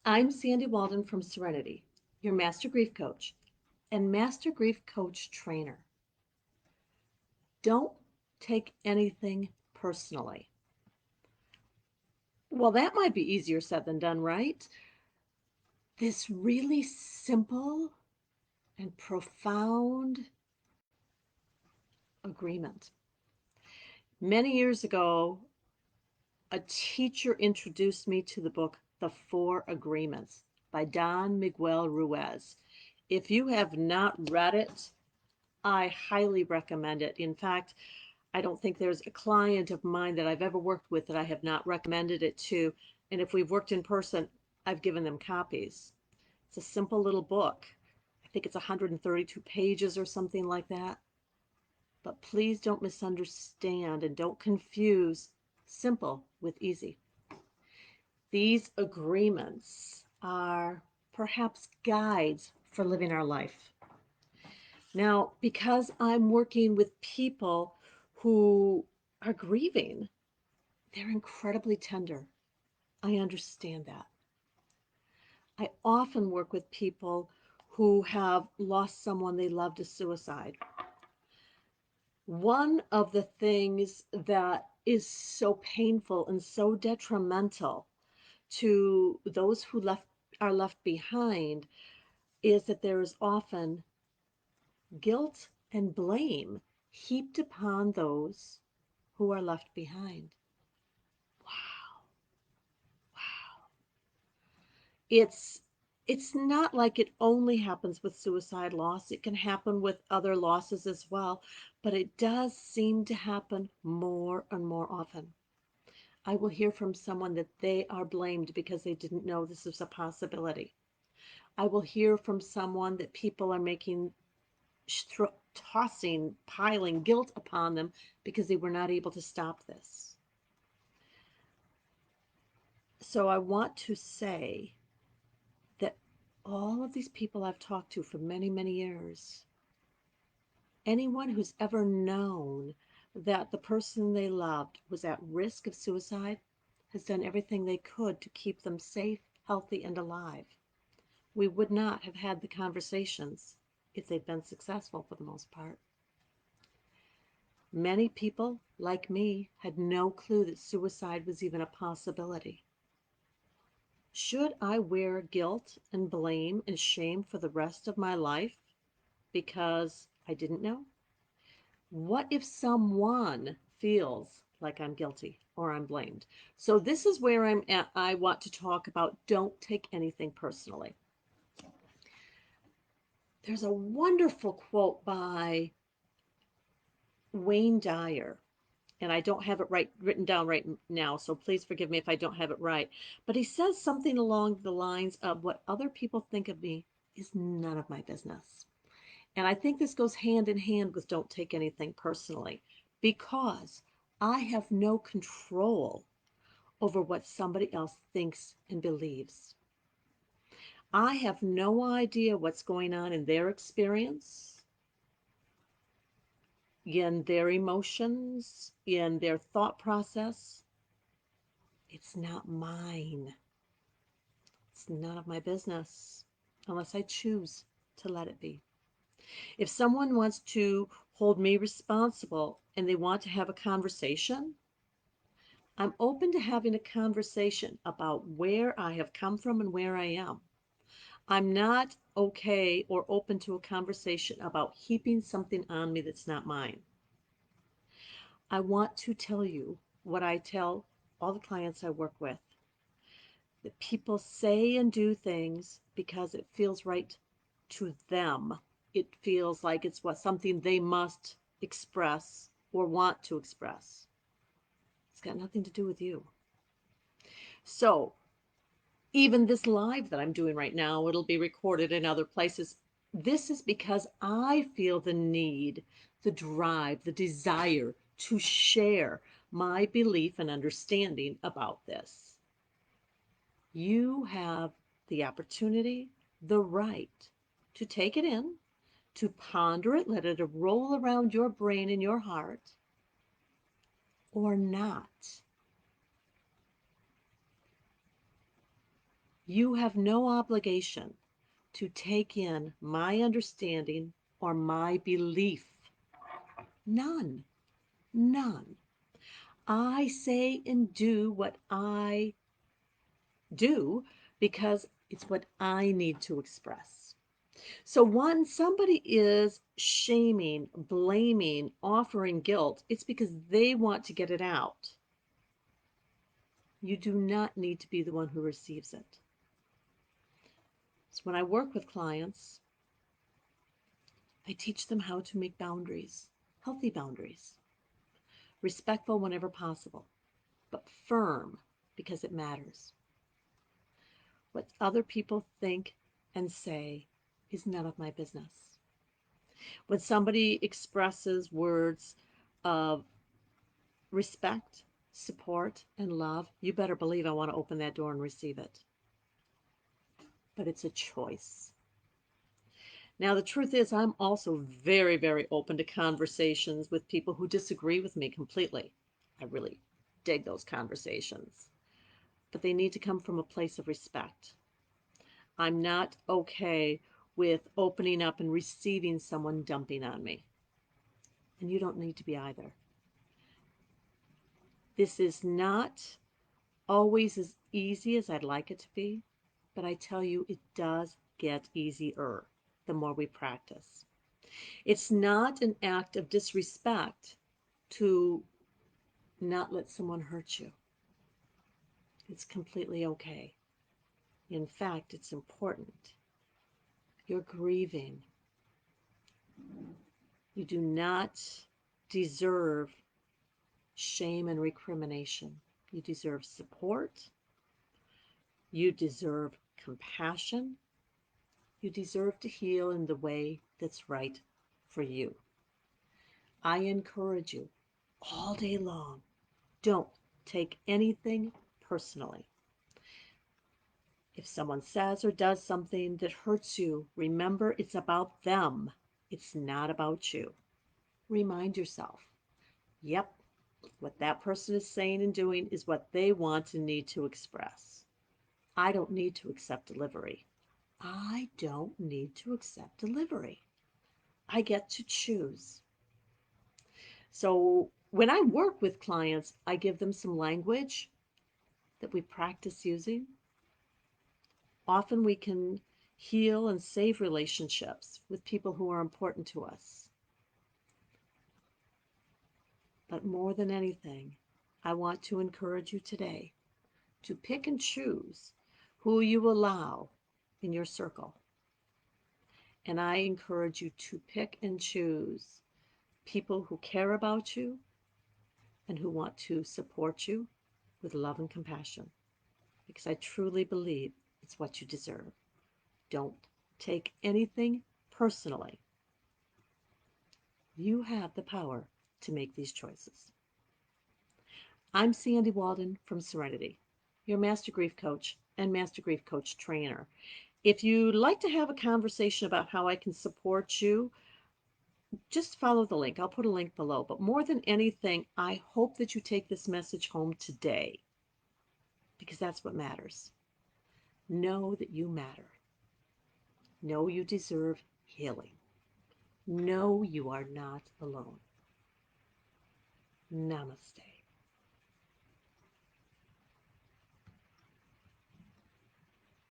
I'm Sandy Walden from Serenity, your Master Grief Coach and Master Grief Coach Trainer. Don't take anything personally. Well, that might be easier said than done, right? This really simple and profound agreement. Many years ago, a teacher introduced me to the book The Four Agreements by Don Miguel Ruiz. If you have not read it, I highly recommend it. In fact, I don't think there's a client of mine that I've ever worked with that I have not recommended it to. And if we've worked in person, I've given them copies. It's a simple little book. I think it's 132 pages or something like that. But please don't misunderstand and don't confuse simple with easy. These agreements are perhaps guides for living our life. Now, because I'm working with people who are grieving, they're incredibly tender. I understand that. I often work with people who have lost someone they loved to suicide. One of the things that is so painful and so detrimental to those who are left behind is that there is often guilt and blame heaped upon those who are left behind. Wow. Wow. It's not like it only happens with suicide loss. It can happen with other losses as well, but it does seem to happen more and more often. I will hear from someone that they are blamed because they didn't know this was a possibility. I will hear from someone that people are making, tossing, piling guilt upon them because they were not able to stop this. So I want to say that all of these people I've talked to for many, many years, anyone who's ever known that the person they loved was at risk of suicide has done everything they could to keep them safe, healthy, and alive. We would not have had the conversations if they'd been successful for the most part. Many people, like me, had no clue that suicide was even a possibility. Should I wear guilt and blame and shame for the rest of my life because I didn't know? What if someone feels like I'm guilty or I'm blamed? So this is where I'm at. I want to talk about don't take anything personally. There's a wonderful quote by Wayne Dyer, and I don't have it written down right now, so please forgive me if I don't have it right. But he says something along the lines of what other people think of me is none of my business. And I think this goes hand in hand with don't take anything personally, because I have no control over what somebody else thinks and believes. I have no idea what's going on in their experience, in their emotions, in their thought process. It's not mine. It's none of my business unless I choose to let it be. If someone wants to hold me responsible and they want to have a conversation, I'm open to having a conversation about where I have come from and where I am. I'm not okay or open to a conversation about heaping something on me that's not mine. I want to tell you what I tell all the clients I work with, that people say and do things because it feels right to them. It feels like it's something they must express or want to express. It's got nothing to do with you. So even this live that I'm doing right now, it'll be recorded in other places. This is because I feel the need, the drive, the desire to share my belief and understanding about this. You have the opportunity, the right to take it in, to ponder it, let it roll around your brain and your heart, or not. You have no obligation to take in my understanding or my belief. None. None. I say and do what I do because it's what I need to express. So when somebody is shaming, blaming, offering guilt, it's because they want to get it out. You do not need to be the one who receives it. So when I work with clients, I teach them how to make boundaries, healthy boundaries, respectful whenever possible, but firm because it matters. What other people think and say is none of my business. When somebody expresses words of respect, support, and love, you better believe I want to open that door and receive it. But it's a choice. Now, the truth is, I'm also very, very open to conversations with people who disagree with me completely. I really dig those conversations. But they need to come from a place of respect. I'm not okay with opening up and receiving someone dumping on me. And you don't need to be either. This is not always as easy as I'd like it to be, but I tell you, it does get easier the more we practice. It's not an act of disrespect to not let someone hurt you. It's completely okay. In fact, it's important. You're grieving. You do not deserve shame and recrimination. You deserve support. You deserve compassion. You deserve to heal in the way that's right for you. I encourage you all day long, don't take anything personally. If someone says or does something that hurts you, remember it's about them. It's not about you. Remind yourself, yep, what that person is saying and doing is what they want and need to express. I don't need to accept delivery. I don't need to accept delivery. I get to choose. So when I work with clients, I give them some language that we practice using. Often we can heal and save relationships with people who are important to us. But more than anything, I want to encourage you today to pick and choose who you allow in your circle. And I encourage you to pick and choose people who care about you and who want to support you with love and compassion, because I truly believe it's what you deserve. Don't take anything personally. You have the power to make these choices. I'm Sandy Walden from Serenity, your Master Grief Coach and Master Grief Coach Trainer. If you'd like to have a conversation about how I can support you, just follow the link. I'll put a link below. But more than anything, I hope that you take this message home today, because that's what matters. Know that you matter. Know you deserve healing. Know you are not alone. Namaste.